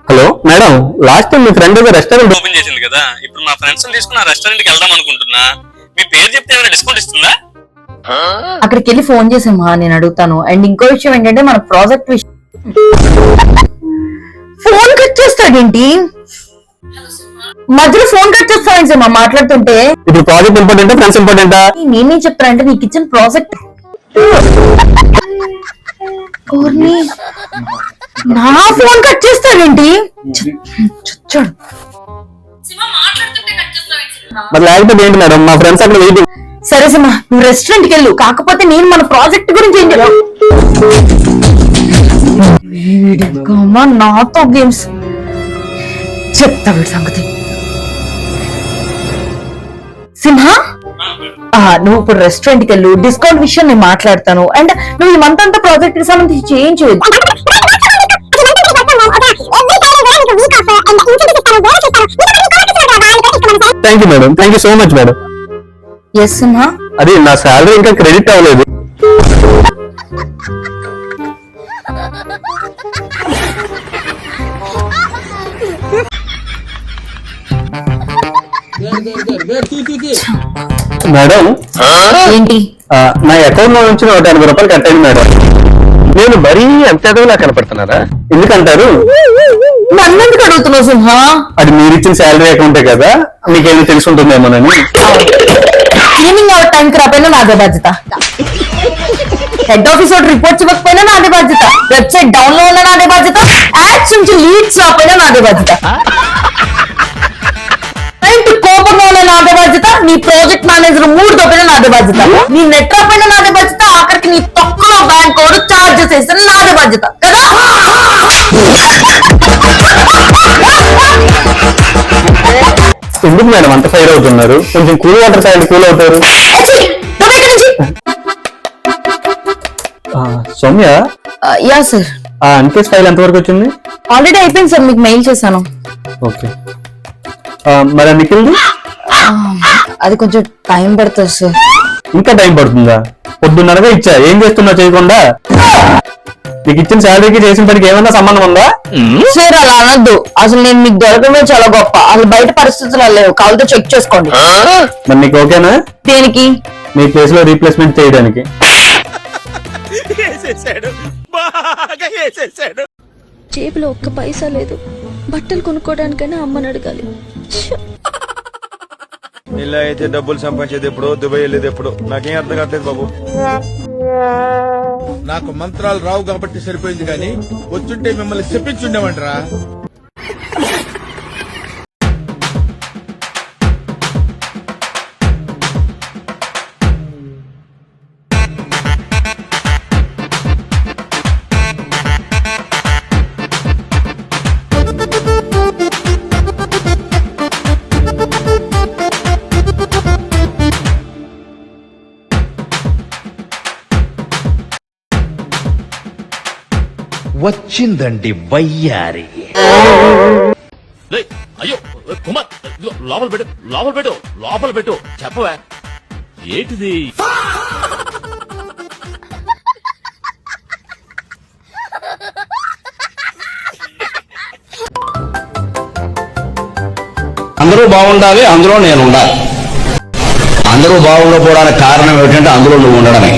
Hello madam, last time మీ friend restaurant open చేసింది కదా, ఇప్పుడు మా ఫ్రెండ్స్ తీసుకుని ఆ రెస్టారెంట్ కి వెళ్దాం అనుకుంటున్నా. మీ పేరు చెప్తే ఏమైనా డిస్కౌంట్ ఇస్తుందా? అక్కడికి వెళ్ళి ఫోన్ చేసామా నేను అడుగుతాను. అండ్ ఇంకో విషయం ఏంటంటే మన ప్రాజెక్ట్ విషయం. ఫోన్ కట్ చేస్తాడేంటి? మధ్యలో ఫోన్ కట్ చేస్తాను సార్ మాట్లాడుతుంటే. ఇప్పుడు ప్రాజెక్ట్ ఇంపార్టెంటా ఫ్రెండ్స్ ఇంపార్టెంటా? నేనేం చెప్తానంటే నీకు ఇచ్చిన ప్రాజెక్ట్ నా ఫోన్ కట్ చేస్తాడేంటి? చచ్చాడు. మరి లేకపోతే ఏంటి మేడం, మా ఫ్రెండ్స్ అక్కడ వెయిటింగ్. సరే సిమా, నువ్వు రెస్టారెంట్ కి వెళ్ళు. కాకపోతే నేను మన ప్రాజెక్ట్ గురించి ఏం చెప్పాను నాతో గేమ్స్ చెప్తా వీడి సంగతి. సింహ, నువ్వు ఇప్పుడు రెస్టారెంట్ కి వెళ్ళు. డిస్కౌంట్ విషయం నేను మాట్లాడతాను. అండ్ నువ్వు ఈ మంత్ అంతా ప్రాజెక్ట్ కి సంబంధించి ఏం చేయదు. Thank you madam, thank you so much madam. Yes Simha, అది నా శాలరీ ఇంకా క్రెడిట్ అవ్వలేదు. మేడం ఏంటి? నా అకౌంట్ లో నుంచి 180 రూపాయలు కట్ అయింది మేడం. నేను మరీ ఎంత ఎదవలా కనపడుతున్నారా? ఎందుకంటారు? నన్నెందుకు అడుగుతున్నావు సింహ? అది మీరు ఇచ్చిన శాలరీ అకౌంటే కదా, మీకేమో తెలిసి ఉంటుందేమోనని. క్లీనింగ్ అవర్ టైంకి రాపోయినా నాదే బాధ్యత. హెడ్ ఆఫీస్ రిపోర్ట్స్ ఇవ్వకపోయినా నాదే బాధ్యత. వెబ్సైట్ డౌన్ లో ఉన్నా నాదే బాధ్యత. యాడ్స్ నుంచి లీడ్స్ రాపోయినా నాదే బాధ్యత. కోపంగా ఉన్న నాదే బాధ్యత. నీ ప్రాజెక్ట్ మేనేజర్ మూడు తోపైనా నాదే బాధ్యత. నీ నెట్ రాపోయినా నాదే బాధ్యత. ఆఖరికి నీ తొక్కలో బ్యాంక్ కోడ్ చార్జెస్ వేసిన నాదే బాధ్యత కదా. ఎందుకు మేడం అంత ఫైర్ అవుతున్నారు? కొంచెం కూల్ వాటర్ తాగి కూల్ అవుతారు. Soumya, yeah sir. అన్కేస్ ఫైల్ ఎంతవరకు వచ్చింది? ఆల్రెడీ అయిపోయింది సార్, మీకు మెయిల్ చేశాను. ఓకే, మరి నిఖిల్ది? అది కొంచెం టైం పడుతుంది సార్. ఇంకా టైం పడుతుందా? పొద్దున్నరగా ఇచ్చా, ఏం చేస్తున్నా చేయకుండా? నీకు ఇచ్చిన శాలరీకి చేసిన పనికి ఏమన్నా సంబంధం ఉందా? సార్ అలా అనొద్దు. అసలు నేను మీకు దొరకమే చాలా గొప్ప. అసలు బయట పరిస్థితులు లేవు, కావాలంటే చెక్ చేసుకోండి. మరి నీకు ఓకేనా? దేనికి? మీ ప్లేస్ లో రీప్లేస్మెంట్ చేయడానికి. జేబులో ఒక్క పైసా లేదు. బట్టలు కొనుక్కోవడానికైనా అమ్మని అడగాలి. ఇలా అయితే డబ్బులు సంపాదించేది ఎప్పుడు, దుబాయ్ వెళ్ళేది ఎప్పుడు, నాకేం అర్థం కావట్లేదు బాబు. నాకు మంత్రాలు రావు కాబట్టి సరిపోయింది, కానీ వచ్చుంటే మిమ్మల్ని చెప్పించుండేవంటరా. వచ్చిందండి వయ్యారి. అయ్యో కుమార్, లోపల పెట్టు, లోపల పెట్టు, లోపల పెట్టు. చెప్పవా ఏంటిది? అందరూ బాగుండాలి, అందులో నేను ఉండాలి. అందరూ బాగుండకపోవడానికి కారణం ఏమిటంటే అందులో నువ్వు ఉండడమే.